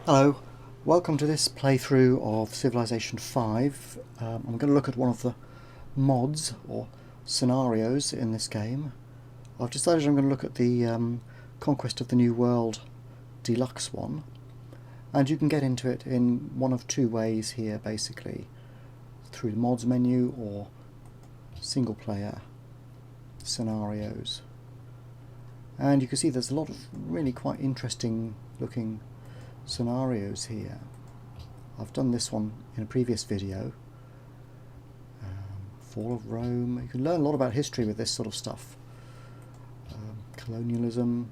Hello, welcome to this playthrough of Civilization 5. I'm going to look at one of the mods or scenarios in this game. I've decided I'm going to look at the Conquest of the New World Deluxe one, and you can get into it in one of two ways here basically, through the mods menu or single player scenarios. And you can see there's a lot of really quite interesting looking scenarios here. I've done this one in a previous video. Fall of Rome. You can learn a lot about history with this sort of stuff. Colonialism,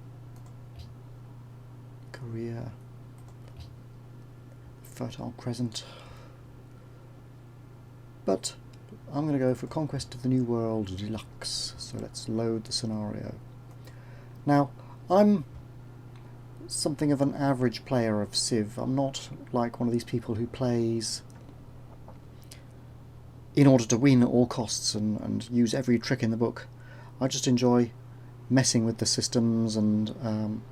Korea, Fertile Crescent. But I'm going to go for Conquest of the New World Deluxe. So let's load the scenario. Now, I'm something of an average player of Civ. I'm not like one of these people who plays in order to win at all costs and use every trick in the book. I just enjoy messing with the systems and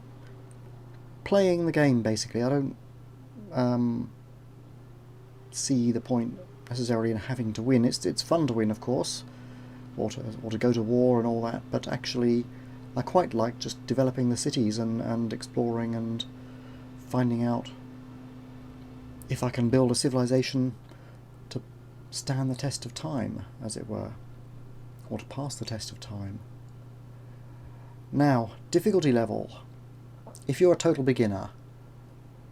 playing the game basically. I don't see the point necessarily in having to win. It's fun to win, of course, or to go to war and all that, but actually I quite like just developing the cities and exploring and finding out if I can build a civilization to stand the test of time, as it were, or to pass the test of time. Now, difficulty level. If you're a total beginner,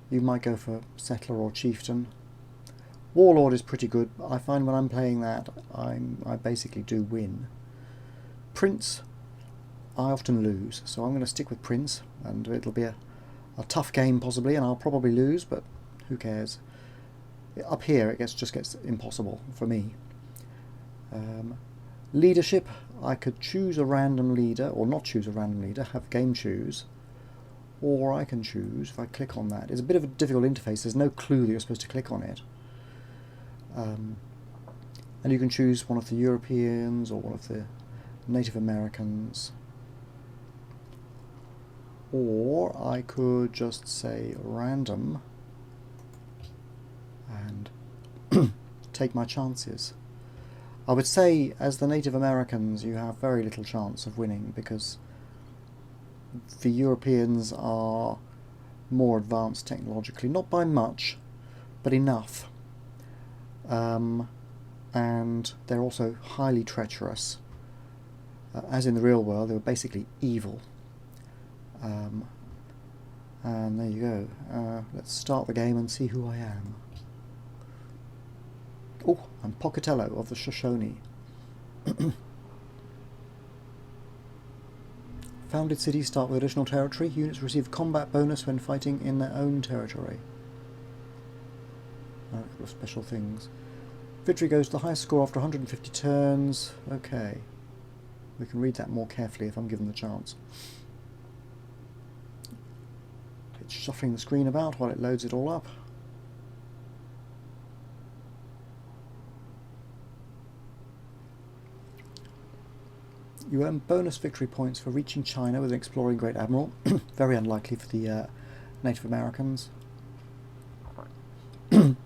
you might go for Settler or Chieftain. Warlord is pretty good. I find when I'm playing that, I basically do win. Prince, I often lose, so I'm going to stick with Prince, and it'll be a tough game possibly, and I'll probably lose, but who cares. Up here it just gets impossible for me. Leadership, I could choose a random leader, or not choose a random leader, have game choose, or I can choose, if I click on that, it's a bit of a difficult interface, there's no clue that you're supposed to click on it. And you can choose one of the Europeans or one of the Native Americans. Or I could just say random and take my chances. I would say as the Native Americans you have very little chance of winning because the Europeans are more advanced technologically, not by much, but enough. And they're also highly treacherous. As in the real world, they were basically evil. And there you go. Let's start the game and see who I am. Oh, I'm Pocatello of the Shoshone. Founded cities start with additional territory. Units receive combat bonus when fighting in their own territory. A couple of special things. Victory goes to the highest score after 150 turns. Okay. We can read that more carefully if I'm given the chance. It's shuffling the screen about while it loads it all up. You earn bonus victory points for reaching China with an exploring Great Admiral. Very unlikely for the Native Americans.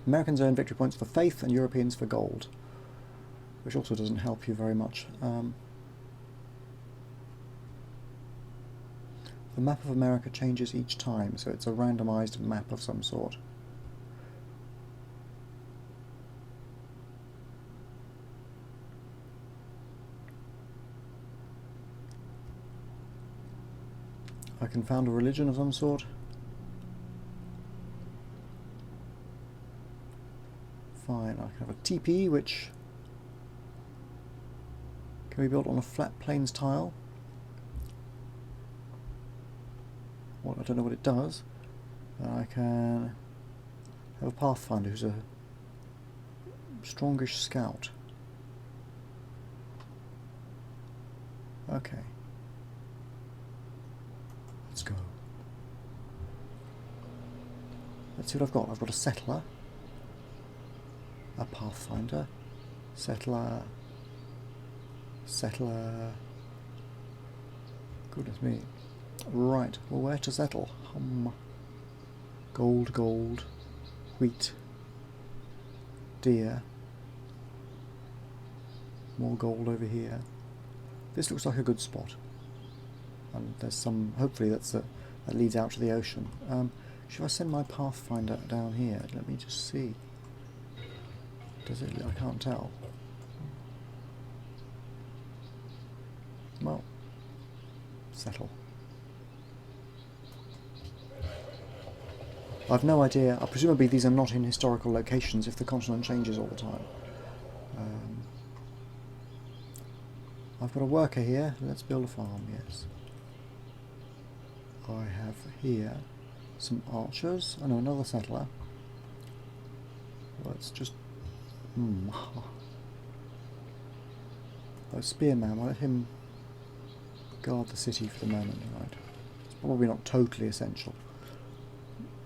Americans earn victory points for faith and Europeans for gold, which also doesn't help you very much. The map of America changes each time, so it's a randomized map of some sort. I can found a religion of some sort. Fine, I can have a teepee, which can be built on a flat plains tile. Well, I don't know what it does. I can have a pathfinder who's a strongish scout. Okay. Let's go. Let's see what I've got. I've got a settler, a pathfinder, settler, settler. Goodness me. Right, well, where to settle? Gold, gold, wheat, deer, more gold over here. This looks like a good spot. And there's some, hopefully that leads out to the ocean. Should I send my Pathfinder down here? Let me just see. Does it? I can't tell. Well, settle. I've no idea. Presumably these are not in historical locations if the continent changes all the time. I've got a worker here. Let's build a farm, yes. I have here some archers. Oh no, another settler. Let's just... A spearman, I'll let him guard the city for the moment, right? It's probably not totally essential.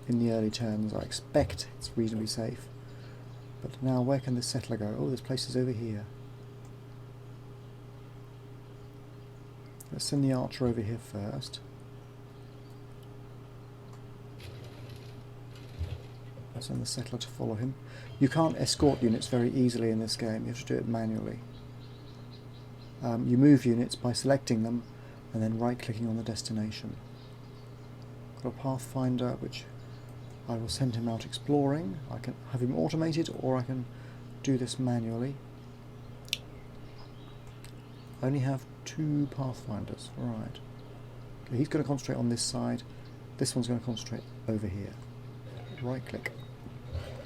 In the early turns I expect it's reasonably safe. But now where can this settler go? Oh, there's places over here. Let's send the archer over here first. I'll send the settler to follow him. You can't escort units very easily in this game, you have to do it manually. You move units by selecting them and then right clicking on the destination. Got a Pathfinder which I will send him out exploring. I can have him automated or I can do this manually. I only have 2 Pathfinders, right. Okay, he's going to concentrate on this side. This one's going to concentrate over here. Right click.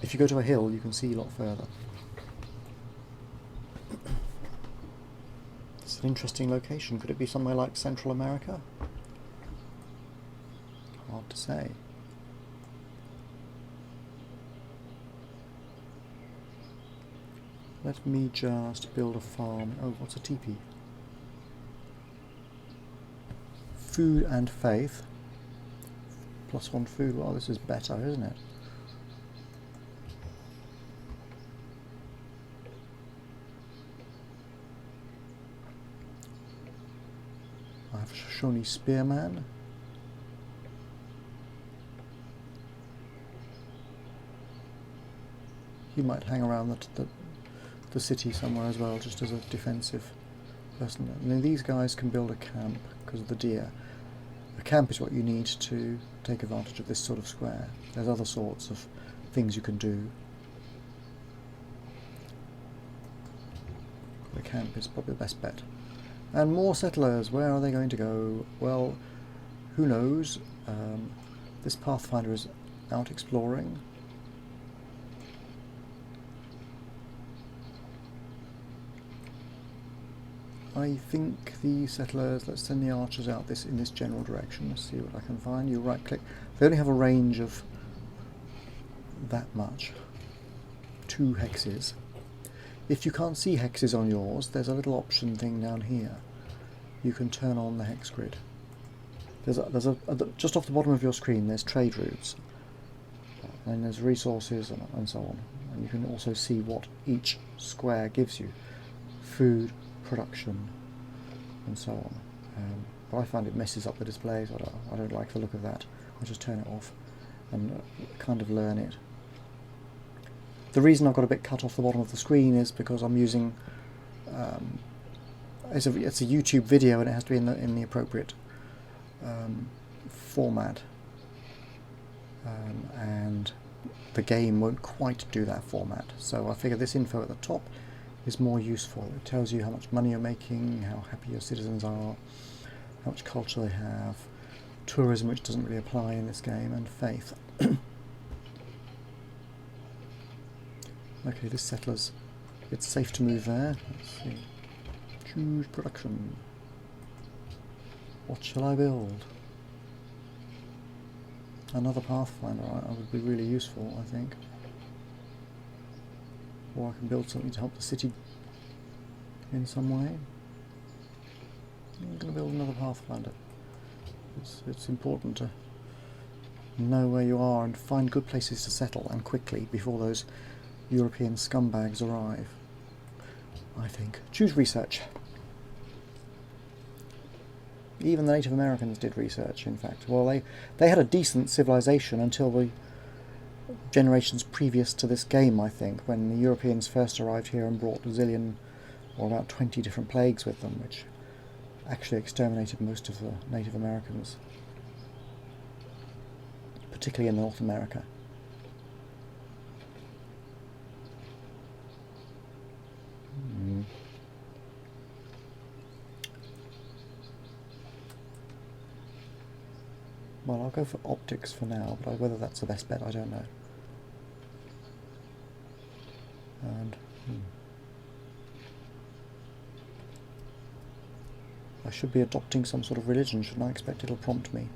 If you go to a hill you can see a lot further. It's an interesting location. Could it be somewhere like Central America? Hard to say. Let me just build a farm. Oh, what's a teepee? Food and faith. +1 food. Well, this is better, isn't it? I have a Shoshone spearman. He might hang around the city somewhere as well, just as a defensive person. And then these guys can build a camp because of the deer. A camp is what you need to take advantage of this sort of square. There's other sorts of things you can do. The camp is probably the best bet. And more settlers, where are they going to go? Well, who knows? This Pathfinder is out exploring. I think the settlers, let's send the archers out in this general direction. Let's see what I can find. You right click. They only have a range of that much. 2 hexes. If you can't see hexes on yours, there's a little option thing down here. You can turn on the hex grid. Just off the bottom of your screen there's trade routes. And there's resources and so on. And you can also see what each square gives you. Food, production, and so on. But I find it messes up the displays. I don't like the look of that. I'll just turn it off and kind of learn it. The reason I've got a bit cut off the bottom of the screen is because I'm using it's a YouTube video and it has to be in the appropriate format, and the game won't quite do that format. So I figure this info at the top is more useful. It tells you how much money you're making, how happy your citizens are, how much culture they have, tourism, which doesn't really apply in this game, and faith. Okay, this settler's, it's safe to move there. Let's see. Choose production. What shall I build? Another Pathfinder would be really useful, I think. Or I can build something to help the city in some way. I'm going to build another Pathfinder. It's important to know where you are and find good places to settle, and quickly, before those European scumbags arrive, I think. Choose research. Even the Native Americans did research, in fact. Well, they had a decent civilization until generations previous to this game, I think, when the Europeans first arrived here and brought a zillion, or about 20 different plagues with them, which actually exterminated most of the Native Americans, particularly in North America. Well, I'll go for optics for now, but whether that's the best bet, I don't know. And I should be adopting some sort of religion, shouldn't I? Expect it'll prompt me.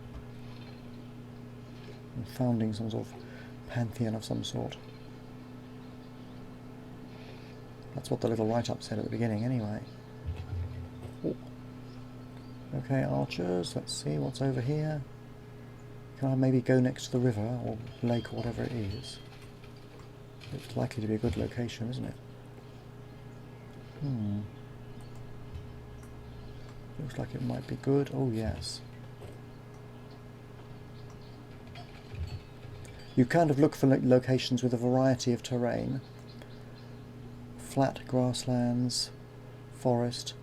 And founding some sort of pantheon of some sort. That's what the little write-up said at the beginning, anyway. Oh. Okay, archers, let's see what's over here. Can I maybe go next to the river, or lake, or whatever it is? It's likely to be a good location, isn't it? Looks like it might be good. Oh, yes. You kind of look for locations with a variety of terrain. Flat grasslands, forest,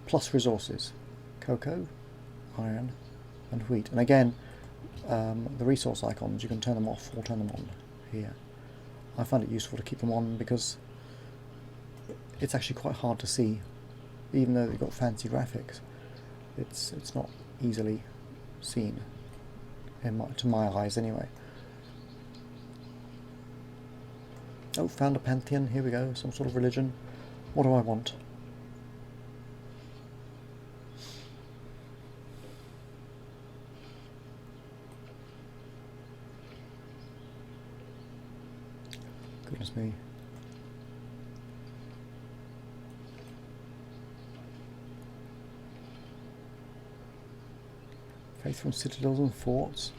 plus resources. Cocoa, iron, and wheat. And again, the resource icons, you can turn them off or turn them on here. I find it useful to keep them on because it's actually quite hard to see, even though they've got fancy graphics. It's not easily seen, to my eyes anyway. Oh, found a pantheon, here we go, some sort of religion. What do I want? Goodness me. Faith from citadels and forts.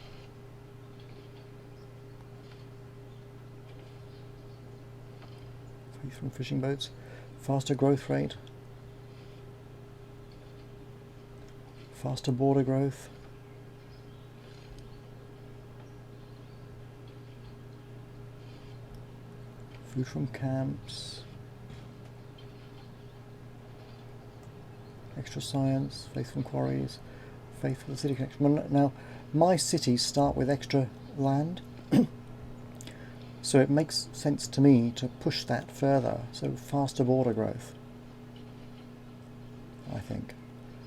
Faith from fishing boats. Faster growth rate. Faster border growth. Food from camps. Extra science. Faith from quarries. Faith for the city connection. Now, my cities start with extra land, so it makes sense to me to push that further, so faster border growth, I think.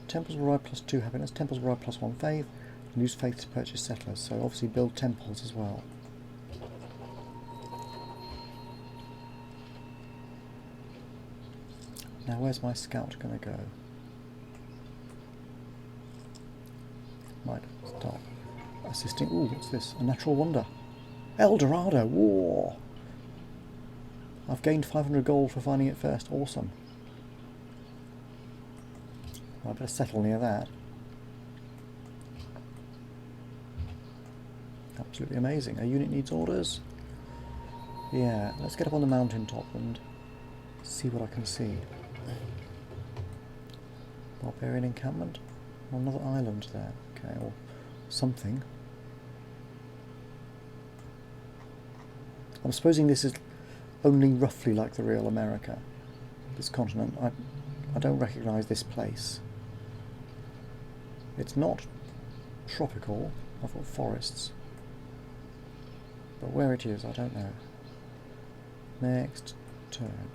Temples will provide +2 happiness, temples will provide +1 faith, and use faith to purchase settlers, so obviously build temples as well. Now where's my scout going to go? Might start assisting. Ooh, what's this? A natural wonder. El Dorado! Whoa! I've gained 500 gold for finding it first. Awesome. Well, I better settle near that. Absolutely amazing. A unit needs orders. Yeah, let's get up on the mountain top and see what I can see. Barbarian encampment. Another island there. Okay, or something. I'm supposing this is only roughly like the real America, this continent. I don't recognise this place. It's not tropical. I've got forests. But where it is, I don't know. Next turn.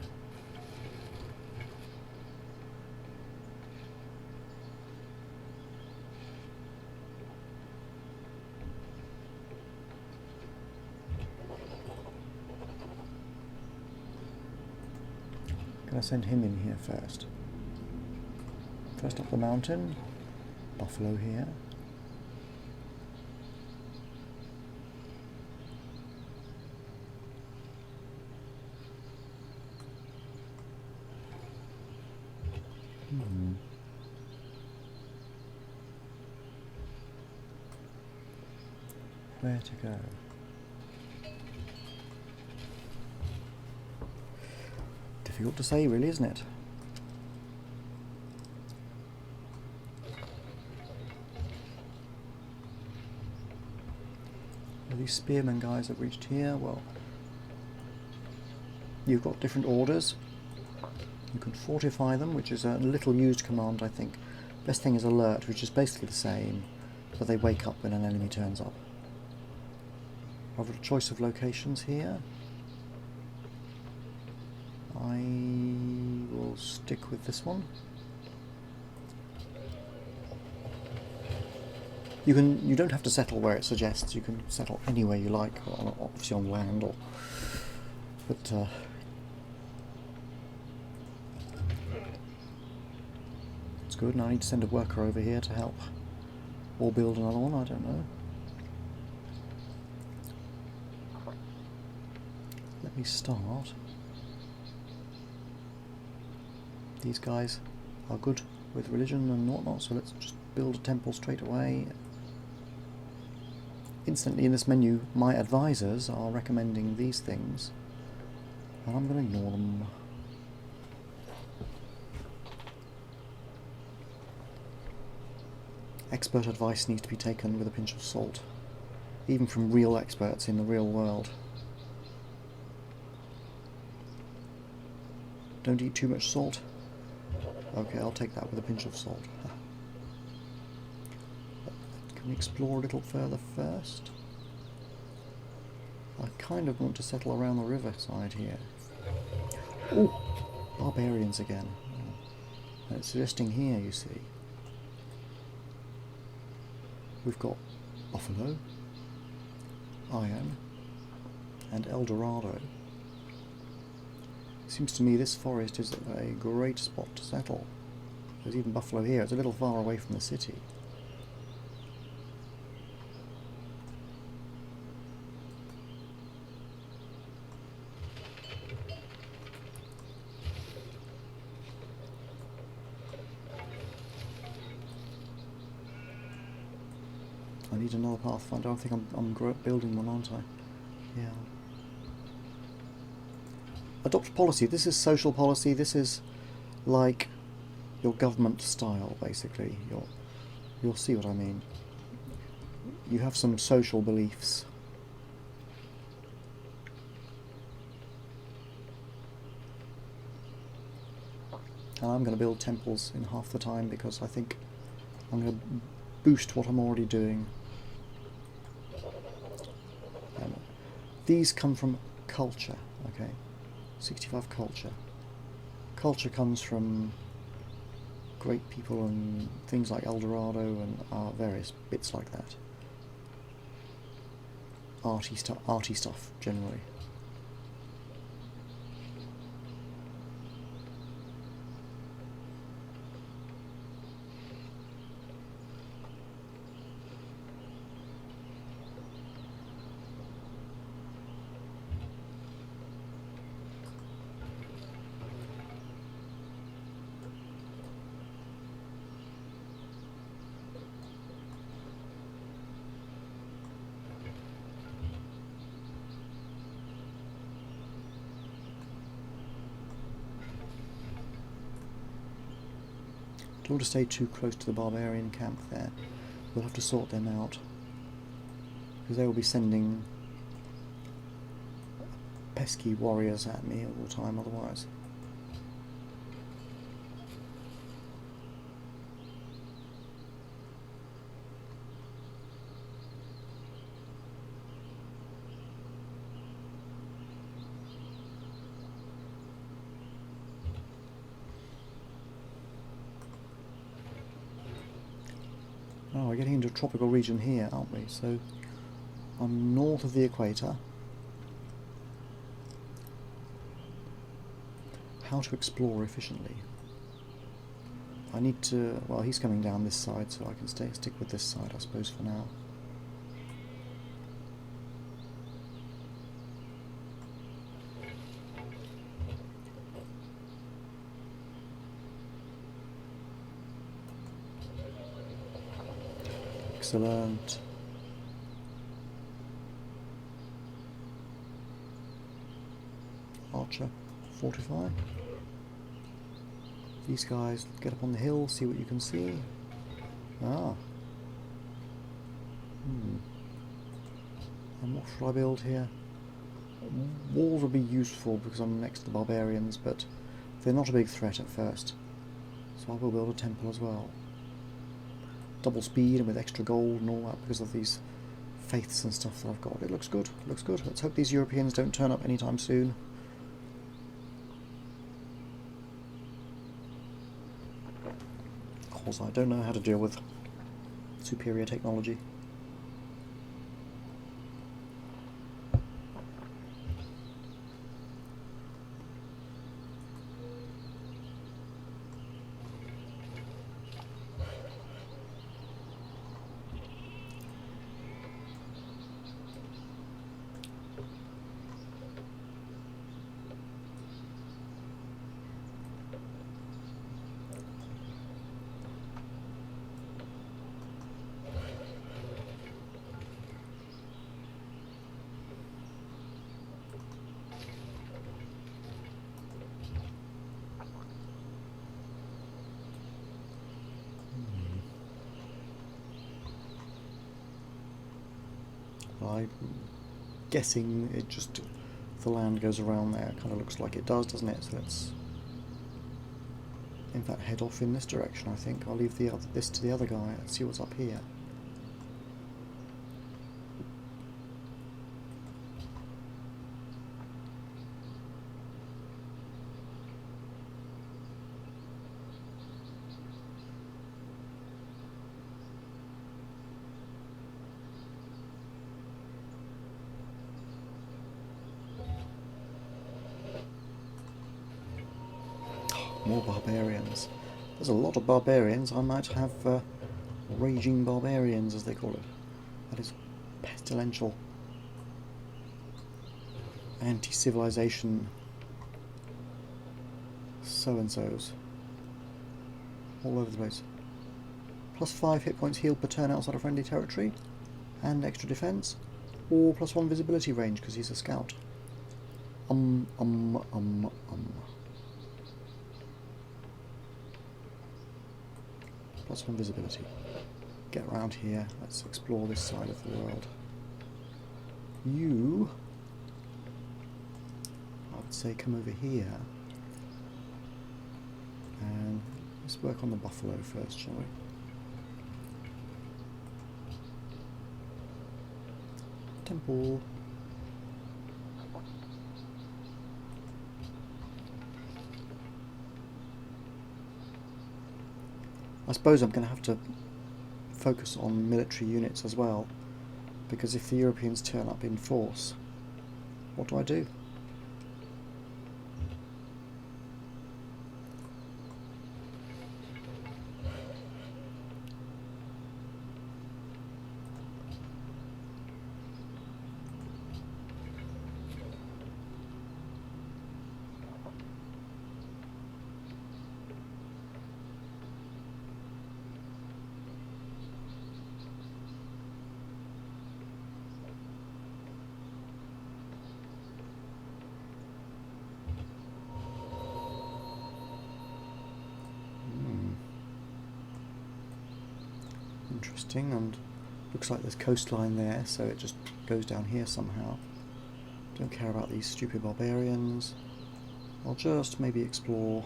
Gonna send him in here first. First up the mountain. Buffalo here. Where to go? Difficult to say, really, isn't it? Are these these spearmen guys have reached here? Well, you've got different orders. You can fortify them, which is a little used command, I think. Best thing is alert, which is basically the same, but they wake up when an enemy turns up. I've got a choice of locations here. I will stick with this one. You don't have to settle where it suggests. You can settle anywhere you like, obviously on land, or but it's good. Now I need to send a worker over here to help, or build another one. I don't know. Let me start. These guys are good with religion and whatnot, so let's just build a temple straight away. Instantly in this menu, my advisors are recommending these things, and I'm going to ignore them. Expert advice needs to be taken with a pinch of salt, even from real experts in the real world. Don't eat too much salt. Okay, I'll take that with a pinch of salt. Can we explore a little further first? I kind of want to settle around the riverside here. Oh, barbarians again. And it's suggesting here, you see. We've got buffalo, iron, and El Dorado. Seems to me this forest is a great spot to settle. There's even buffalo here. It's a little far away from the city. I need another pathfinder. I think I'm building one, aren't I? Yeah. Adopt policy. This is social policy. This is like your government style, basically. You'll see what I mean. You have some social beliefs. And I'm going to build temples in half the time because I think I'm going to boost what I'm already doing. These come from culture, okay? 65 culture. Culture comes from great people and things like El Dorado and various bits like that. Arty stuff generally. Don't want to stay too close to the barbarian camp there. We'll have to sort them out, because they will be sending pesky warriors at me all the time otherwise. Oh, we're getting into a tropical region here, aren't we? So I'm north of the equator. How to explore efficiently? I need to... well, he's coming down this side, so I can stick with this side, I suppose, for now. Excellent. Archer, fortify. These guys, get up on the hill, see what you can see. Ah. And what should I build here? Walls would be useful because I'm next to the barbarians, but they're not a big threat at first. So I will build a temple as well. Double speed and with extra gold and all that because of these faiths and stuff that I've got. It looks good, it looks good. Let's hope these Europeans don't turn up anytime soon. Of course, I don't know how to deal with superior technology. I'm guessing it just, the land goes around there, kind of looks like it does, doesn't it? So let's in fact head off in this direction. I think I'll leave this to the other guy. Let's see what's up here. More barbarians. There's a lot of barbarians. I might have raging barbarians, as they call it. That is pestilential. Anti-civilization so-and-sos. All over the place. +5 hit points healed per turn outside of friendly territory. And extra defense. Or +1 visibility range, because he's a scout. +1 visibility. Get around here. Let's explore this side of the world. You, I would say, come over here. And let's work on the buffalo first, shall we? Temple. I suppose I'm going to have to focus on military units as well, because if the Europeans turn up in force, what do I do? Interesting, and looks like there's coastline there, so it just goes down here somehow. Don't care about these stupid barbarians. I'll just maybe explore.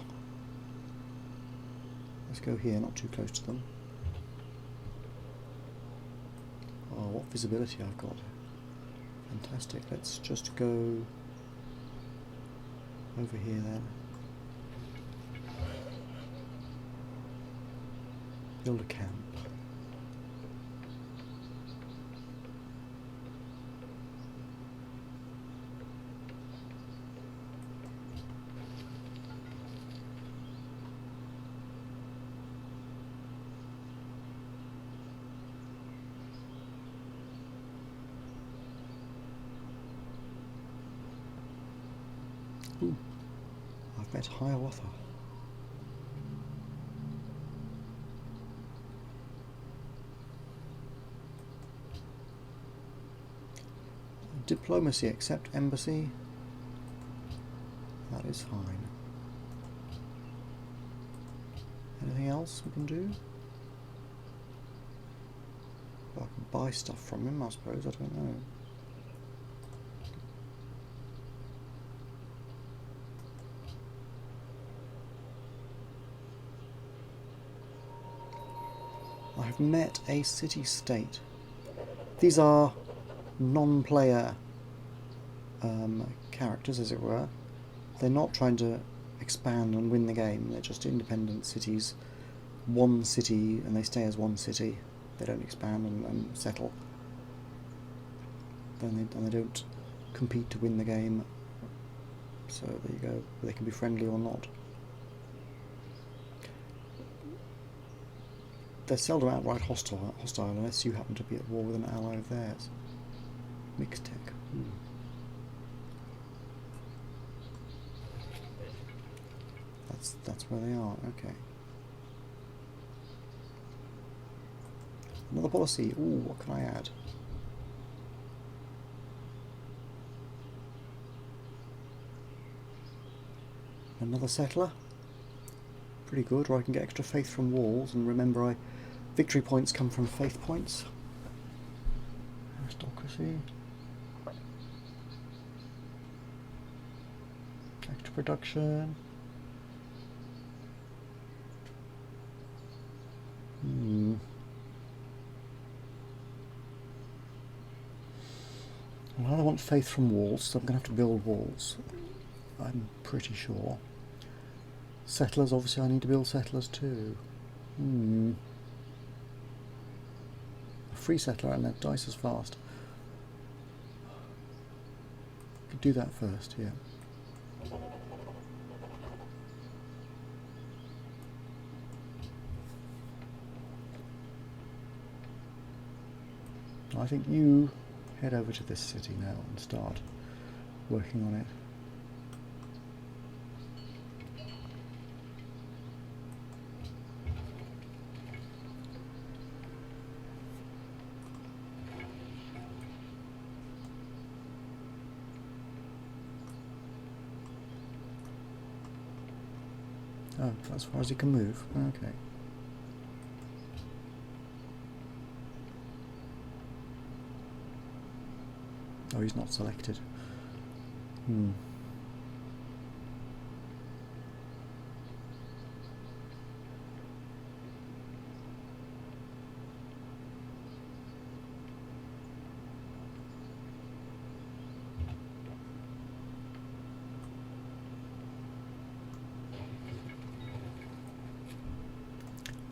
Let's go here, not too close to them. Oh, what visibility I've got. Fantastic. Let's just go over here then. Build a camp. Ooh, I've met Hiawatha. Diplomacy, accept embassy. That is fine. Anything else we can do? I can buy stuff from him, I suppose. I don't know. I've met a city-state. These are non-player characters, as it were. They're not trying to expand and win the game. They're just independent cities. One city, and they stay as one city. They don't expand and settle. Then they don't compete to win the game. So there you go. They can be friendly or not. They're seldom outright hostile unless you happen to be at war with an ally of theirs. Mixed tech. That's where they are. Okay. Another policy. Ooh, what can I add? Another settler. Pretty good. Or I can get extra faith from walls, and remember, victory points come from faith points. Aristocracy. Extra production. Well, I want faith from walls, so I'm going to have to build walls. I'm pretty sure. Settlers, obviously I need to build settlers too. A free settler and that dice is fast. Could do that first, yeah. I think you head over to this city now and start working on it. Oh, as far as he can move. Okay. Oh, he's not selected.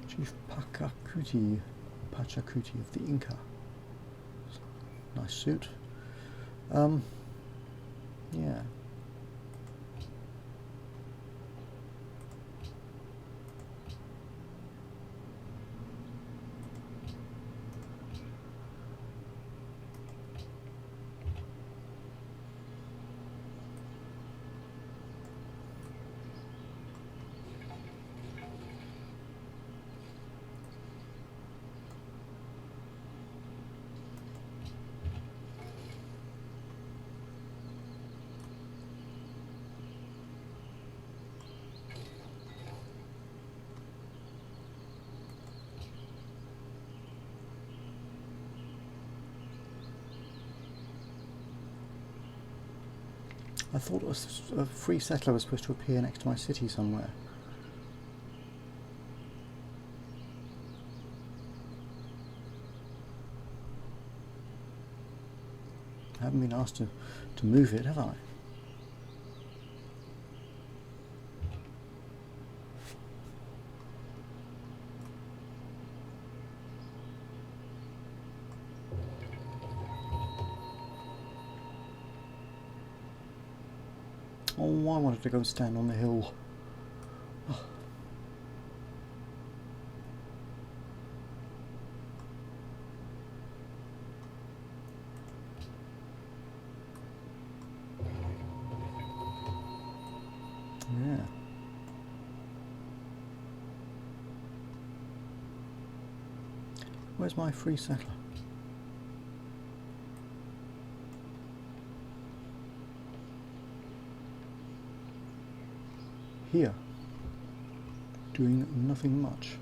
Chief Pachacuti of the Inca. Nice suit. Yeah. I thought a free settler was supposed to appear next to my city somewhere. I haven't been asked to move it, have I? Oh, I wanted to go and stand on the hill. Oh. Yeah. Where's my free settler? Here, doing nothing much.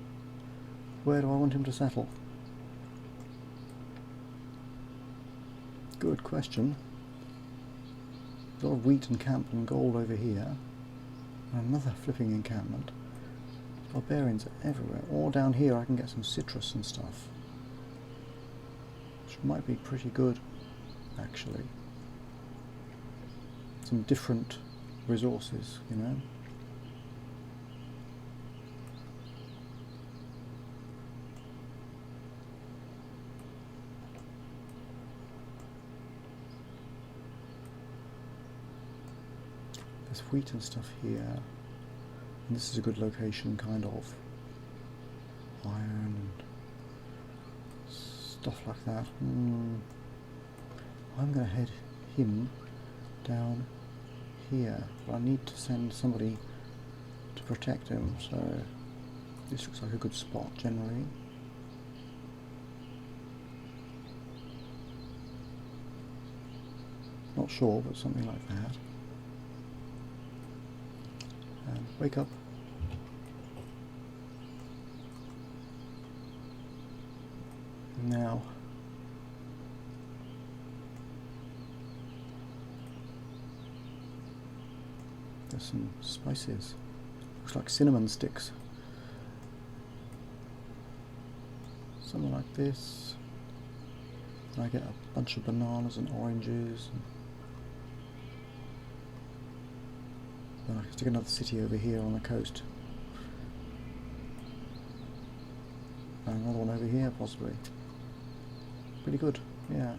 Where do I want him to settle? Good question. A lot of wheat and camp and gold over here. Another flipping encampment. Barbarians are everywhere. All down here I can get some citrus and stuff, which might be pretty good, actually. Some different resources, you know. There's wheat and stuff here. And this is a good location, kind of. Iron and stuff like that. I'm going to head him down here. But I need to send somebody to protect him, so this looks like a good spot generally. Not sure, but something like that. And wake up. Now, there's some spices. Looks like cinnamon sticks. Something like this. And I get a bunch of bananas and oranges. Then I can stick another city over here on the coast. And another one over here, possibly. Pretty good, yeah.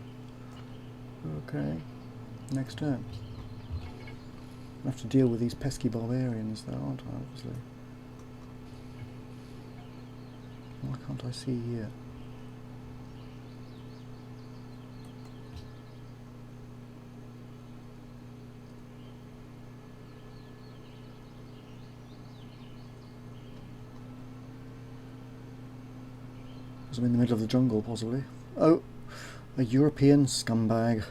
Okay, next turn. I have to deal with these pesky barbarians though, aren't I, obviously. Why can't I see here? Because I'm in the middle of the jungle, possibly. Oh, a European scumbag.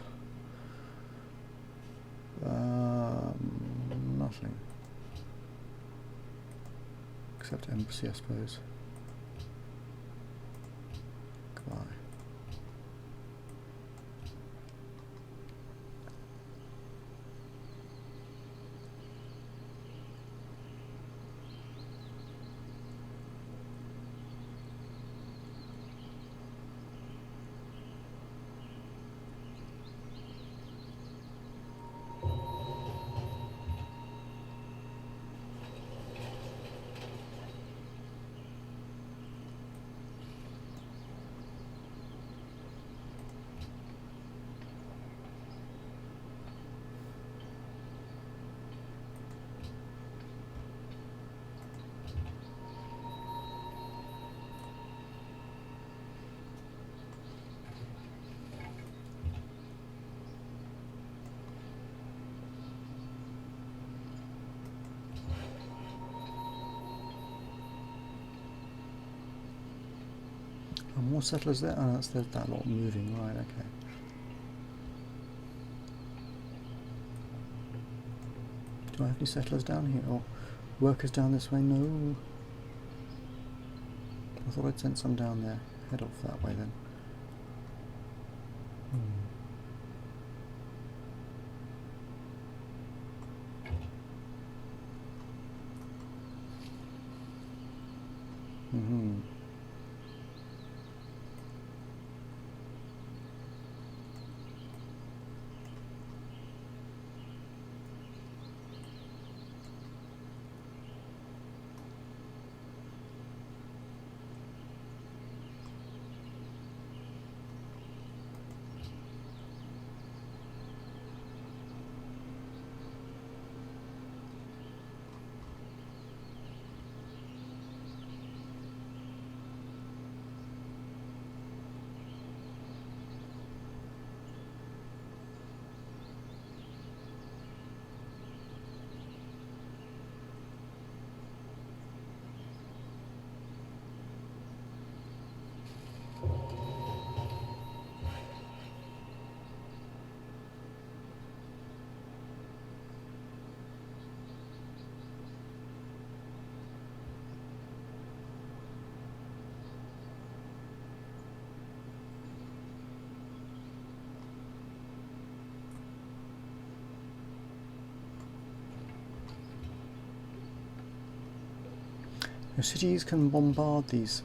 Nothing. Except embassy, I suppose. Goodbye. More settlers there? Oh, there's that lot moving, right, okay. Do I have any settlers down here? Or workers down this way? No. I thought I'd sent some down there. Head off that way then. The cities can bombard these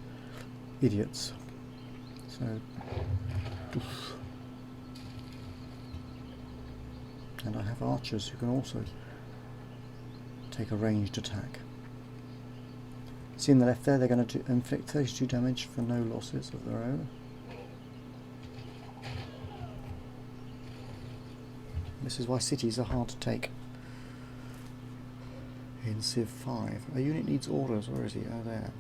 idiots. So, oof. And I have archers who can also take a ranged attack. See in the left there, they're going to inflict 32 damage for no losses of their own. This is why cities are hard to take in Civ 5. A unit needs orders. Where is he? Oh, there.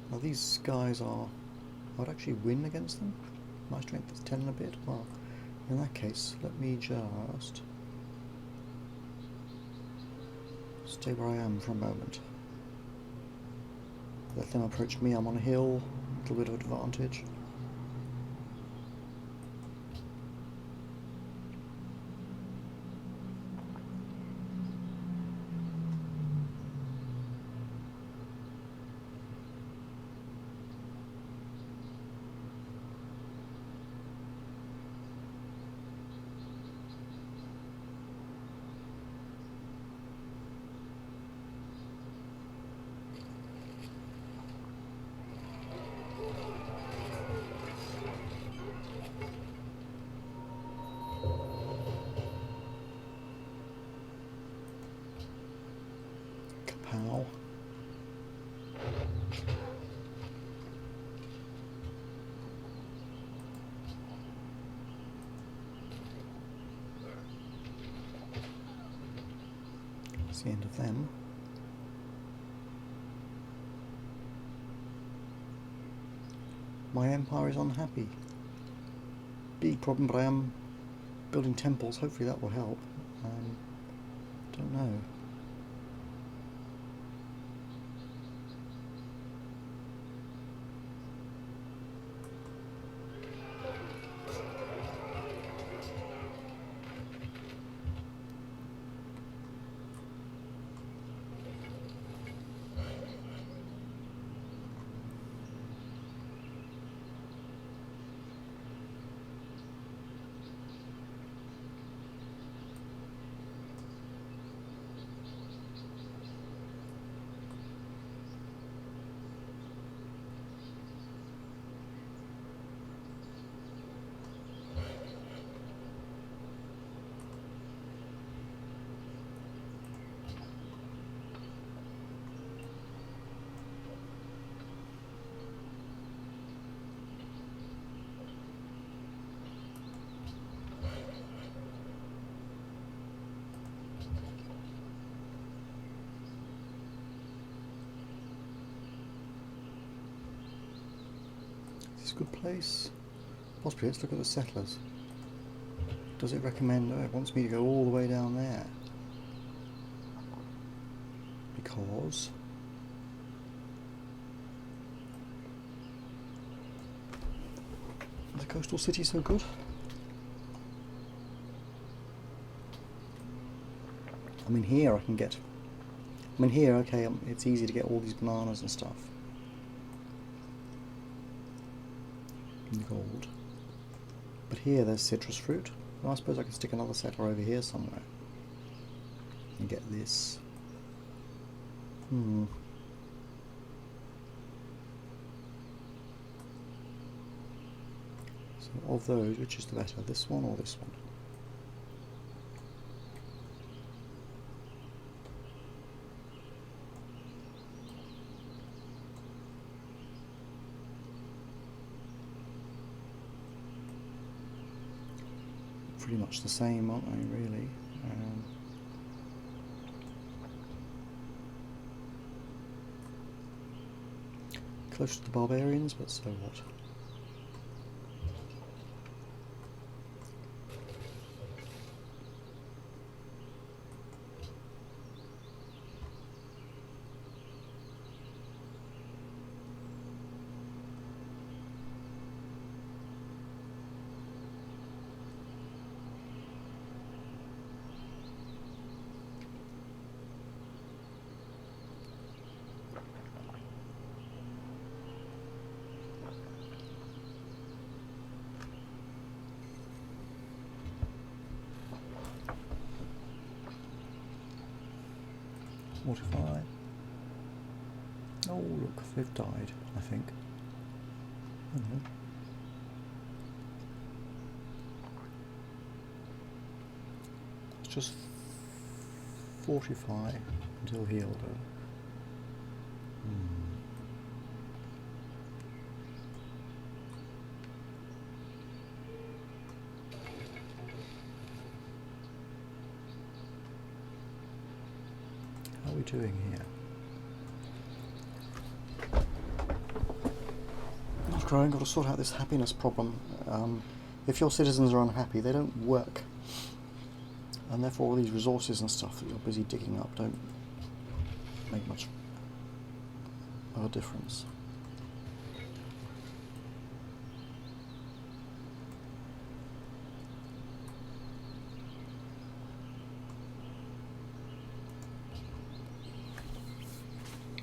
Well, these guys are... I would actually win against them. My strength is 10 and a bit. Well, in that case, let me just stay where I am for a moment. Let them approach me. I'm on a hill, a little bit of advantage. Kapow. That's the end of them. My empire is unhappy. Big problem, but I am building temples. Hopefully that will help. Don't know. Is this a good place? Possibly. Let's look at the settlers. Does it recommend... Oh, it wants me to go all the way down there. Because... is the coastal city so good? I mean, here I can get... I mean, here, okay, it's easy to get all these bananas and stuff. And gold. But here there's citrus fruit. Well, I suppose I can stick another settler over here somewhere. And get this. So of those, which is the better? This one or this one? Pretty much the same, aren't they, really? Close to the barbarians, but so what? Mortify. Oh look, they've died, I think. Mm-hmm. Let's just fortify until healed. How are we doing here? Not growing. Got to sort out this happiness problem. If your citizens are unhappy, they don't work, and therefore all these resources and stuff that you're busy digging up don't make much of a difference.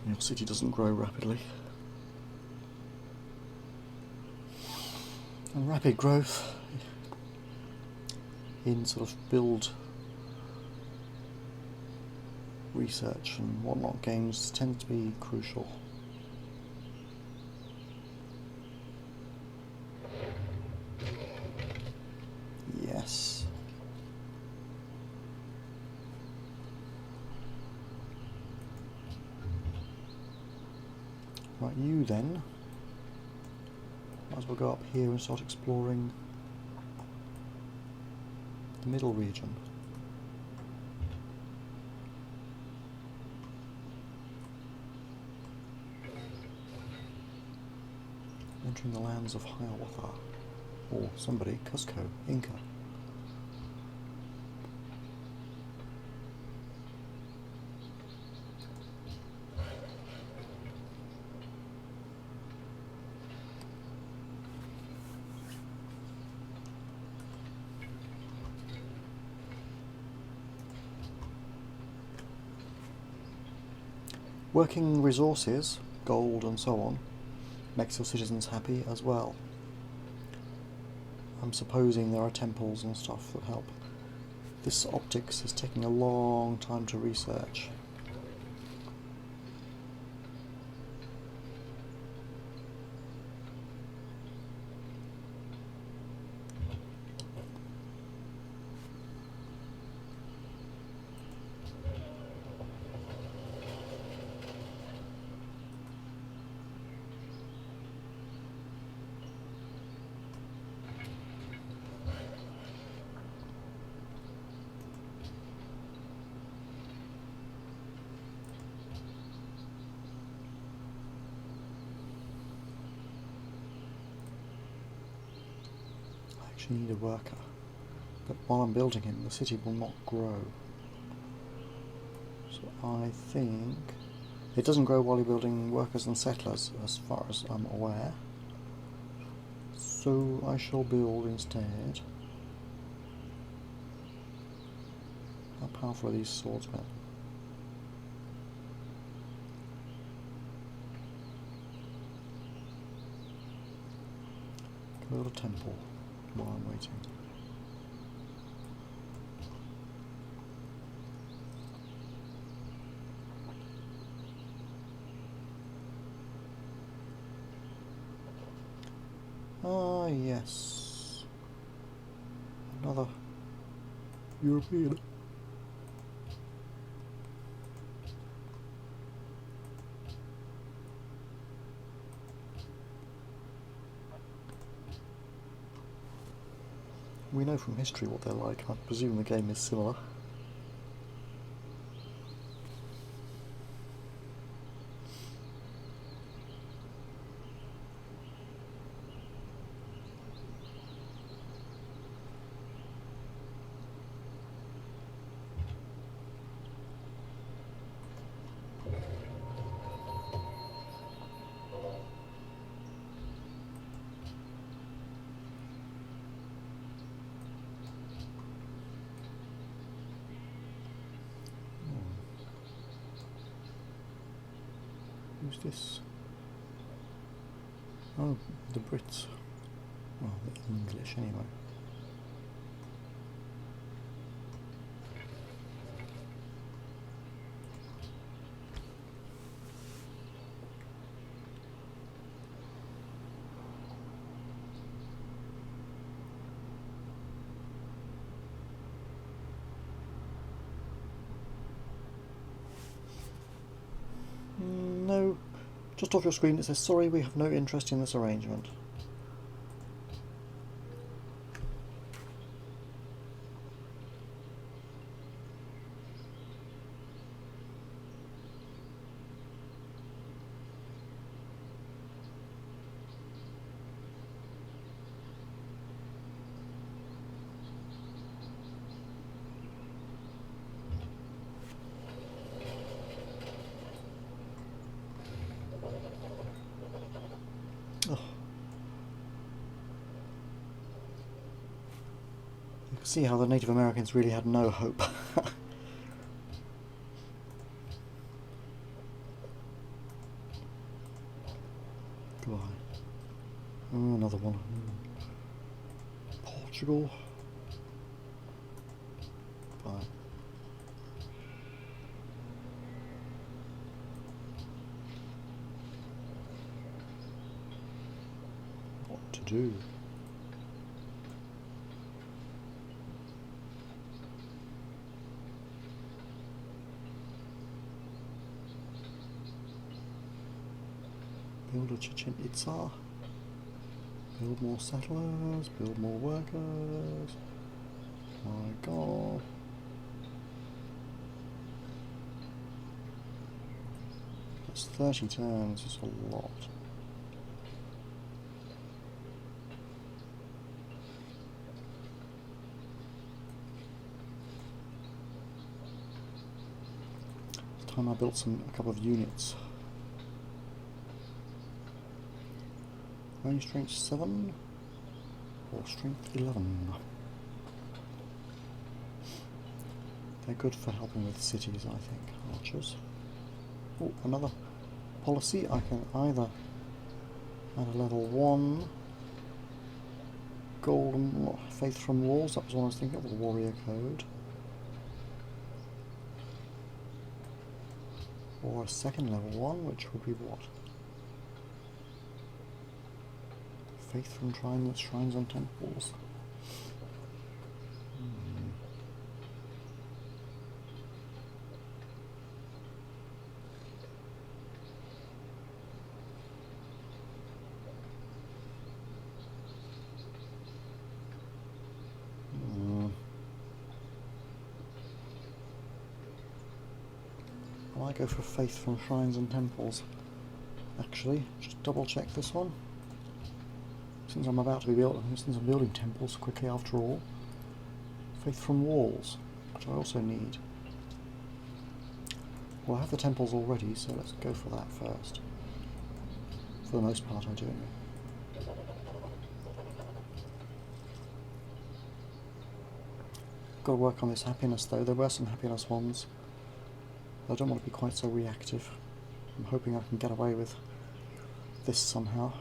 Your city doesn't grow rapidly. And rapid growth in sort of build research and whatnot games tend to be crucial. Yes. Right, you then. Might as well go up here and start exploring the middle region. Entering the lands of Hiawatha, or somebody, Cusco, Inca. Working resources, gold and so on, makes your citizens happy as well. I'm supposing there are temples and stuff that help. This optics is taking a long time to research. Need a worker, but while I'm building him the city will not grow, so I think it doesn't grow while you're building workers and settlers as far as I'm aware, so I shall build instead. How powerful are these swordsmen? Build a temple while I'm waiting. Ah, yes. Another European. We know from history what they're like. I presume the game is similar. Who's this? Oh, the Brits. Well, the English anyway. Just off your screen it says, sorry, we have no interest in this arrangement. Oh. You can see how the Native Americans really had no hope. Goodbye. Oh, another one. Portugal. Bye. What to do? Build a Chichen Itza. Build more settlers, build more workers. My god. That's 30 turns, it's a lot. It's time I built a couple of units. Only strength 7 or strength 11. They're good for helping with cities, I think, archers. Oh, another policy. I can either add a level 1 golden faith from walls, that was what I was thinking of, the warrior code. Or a second level 1, which would be what? Faith from shrines and temples. I might go for faith from shrines and temples. Actually, just double check this one. Since I'm building temples quickly after all. Faith from walls, which I also need. Well, I have the temples already, so let's go for that first. For the most part, I do. Got to work on this happiness though. There were some happiness ones. I don't want to be quite so reactive. I'm hoping I can get away with this somehow.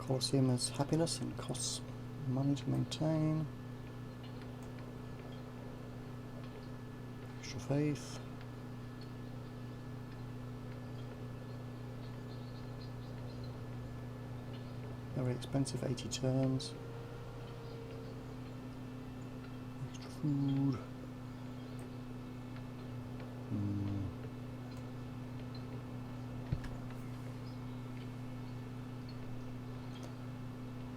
Colosseum is happiness and costs money to maintain. Extra faith. Very expensive, 80 turns. Extra food.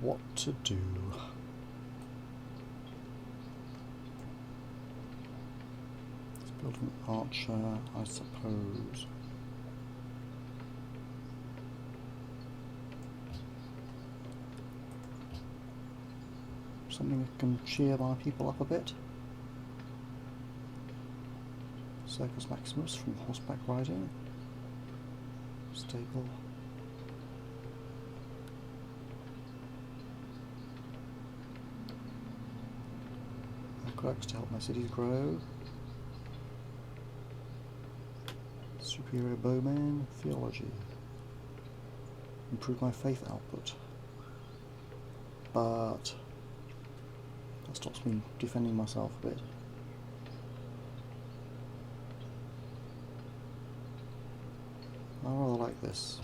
What to do? Let's build an archer, I suppose. Something that can cheer my people up a bit. Circus Maximus from horseback riding. Stable. Aqueducts to help my cities grow. Superior bowman. Theology. Improve my faith output. But that stops me defending myself a bit. I rather like this.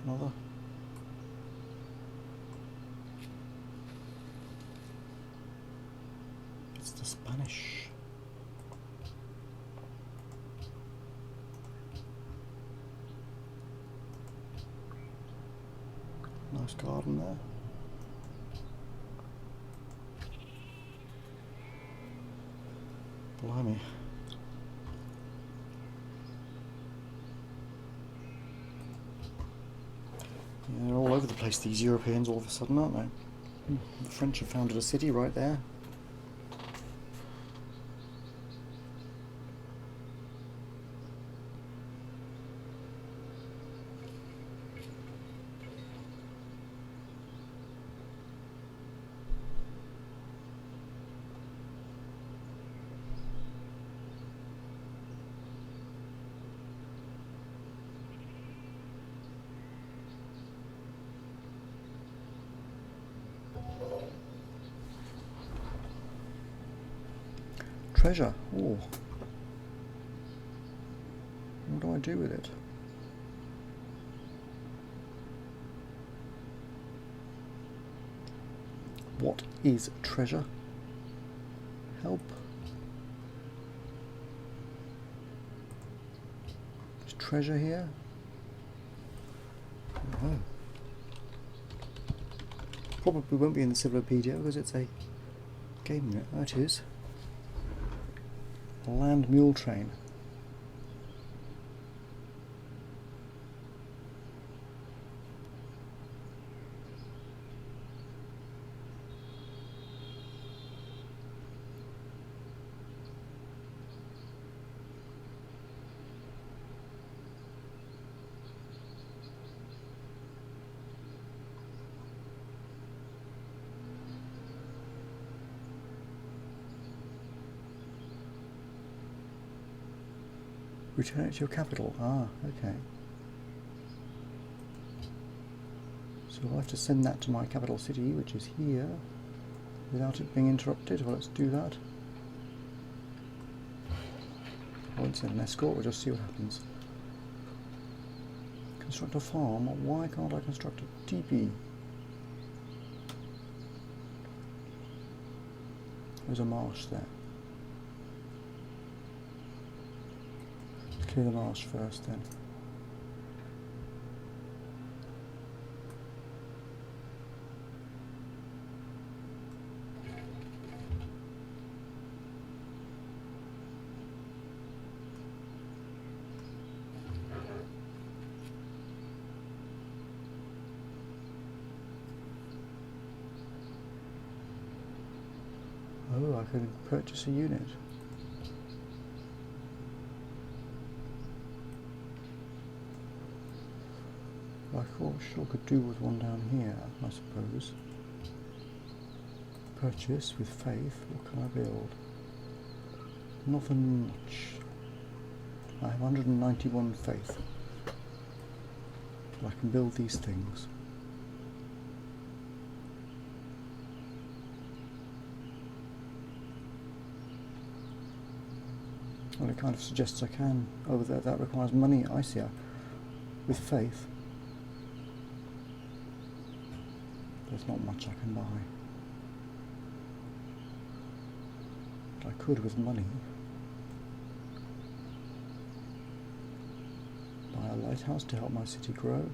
Another. It's the Spanish. Nice garden there. Blimey. Yeah, they're all over the place, these Europeans, all of a sudden, aren't they? The French have founded a city right there. Treasure. Oh. What do I do with it? What is treasure? Help. Is treasure here? Oh. Probably won't be in the Civilopedia because it's a game unit. Oh, it is. A land mule train. Return it to your capital. Ah, okay. So I'll have to send that to my capital city, which is here, without it being interrupted. Well, let's do that. I won't send an escort, we'll just see what happens. Construct a farm. Why can't I construct a teepee? There's a marsh there. clear the marsh first then. Oh, I could purchase a unit. I sure could do with one down here, I suppose. Purchase with faith. What can I build? Nothing much. I have 191 faith. I can build these things. Well, it kind of suggests I can. Oh, that requires money. I see. With faith, there's not much I can buy. But I could, with money, buy a lighthouse to help my city grow.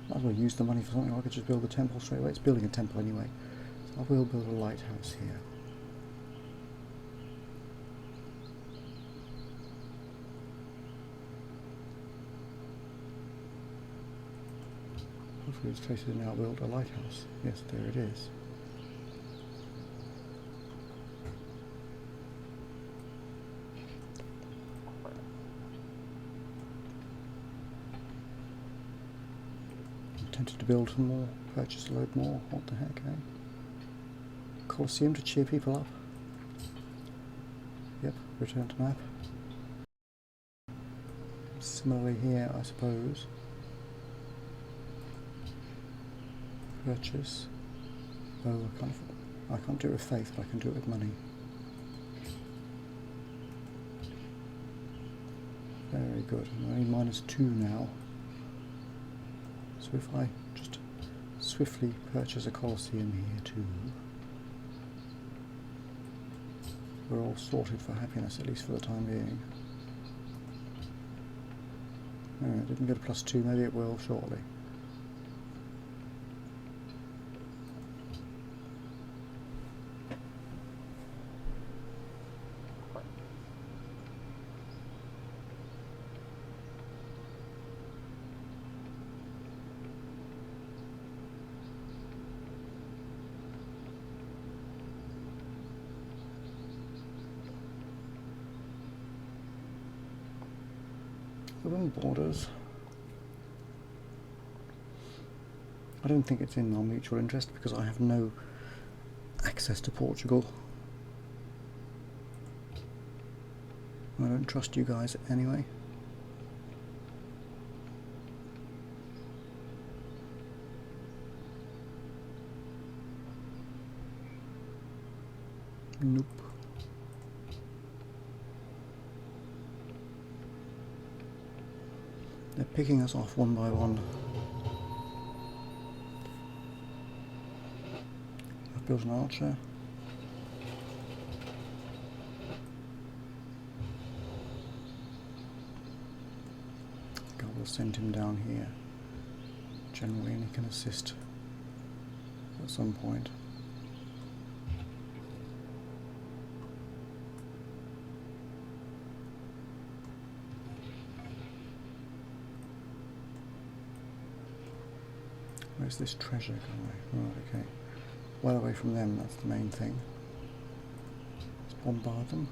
Might as well use the money for something. I could just build a temple straight away. It's building a temple anyway. So I will build a lighthouse here. Hopefully it's placed in now. Build a lighthouse. Yes, there it is. Tempted to build some more, purchase a load more. What the heck, eh? Colosseum to cheer people up. Yep, return to map. Similarly here, I suppose. Purchase. Oh, I can't do it with faith, but I can do it with money. Very good. I'm only -2 now. So if I just swiftly purchase a Colosseum here too, we're all sorted for happiness, at least for the time being. Oh, it didn't get a +2, maybe it will shortly. Southern borders. I don't think it's in our mutual interest because I have no access to Portugal. I don't trust you guys anyway. Nope. They're picking us off one by one. I've built an archer. I think I will send him down here generally, and he can assist at some point. Where's this treasure going? Right, okay. Well away from them, that's the main thing. Let's bombard them.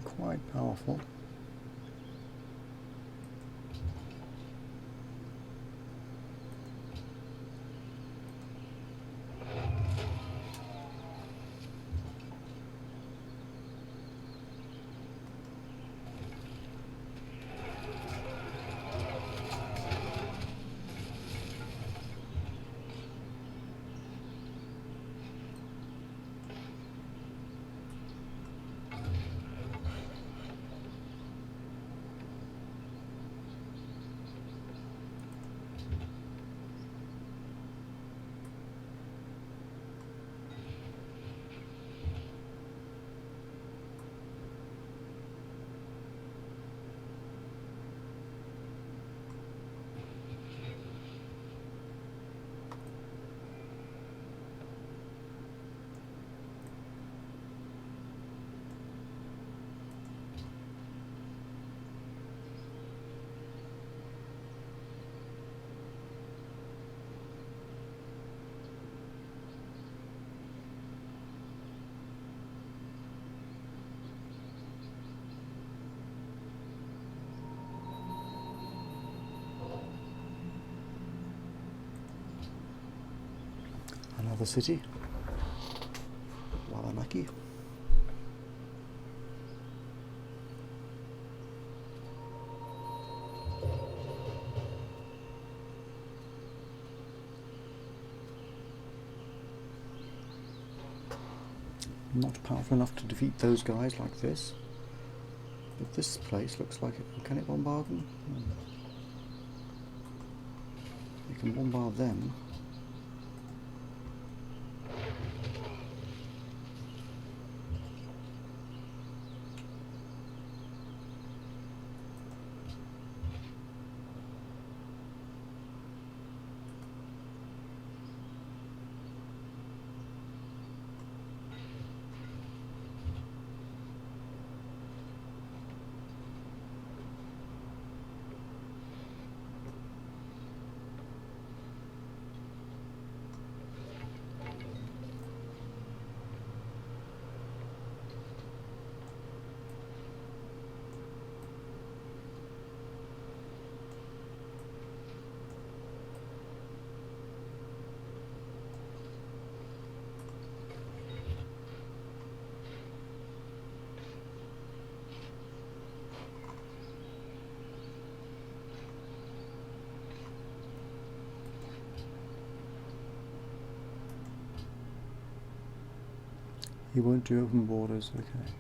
quite powerful. Another city, Wabanaki. Not powerful enough to defeat those guys like this, but this place looks like it. Can it bombard them? You can bombard them. He won't do open borders, okay.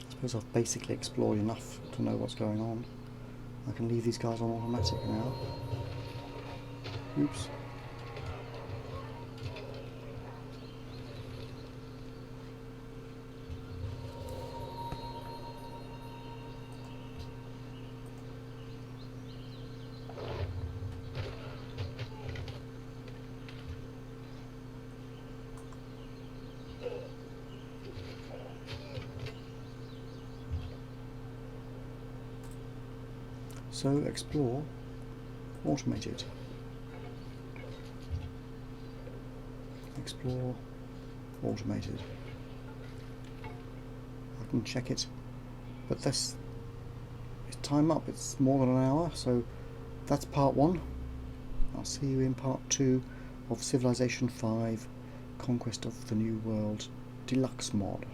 I suppose I've basically explored enough to know what's going on. I can leave these guys on automatic now. Oops. So explore, automated. Explore, automated. I can check it, but this is time up. It's more than an hour, so that's part 1. I'll see you in part 2 of Civilization 5, Conquest of the New World Deluxe mod.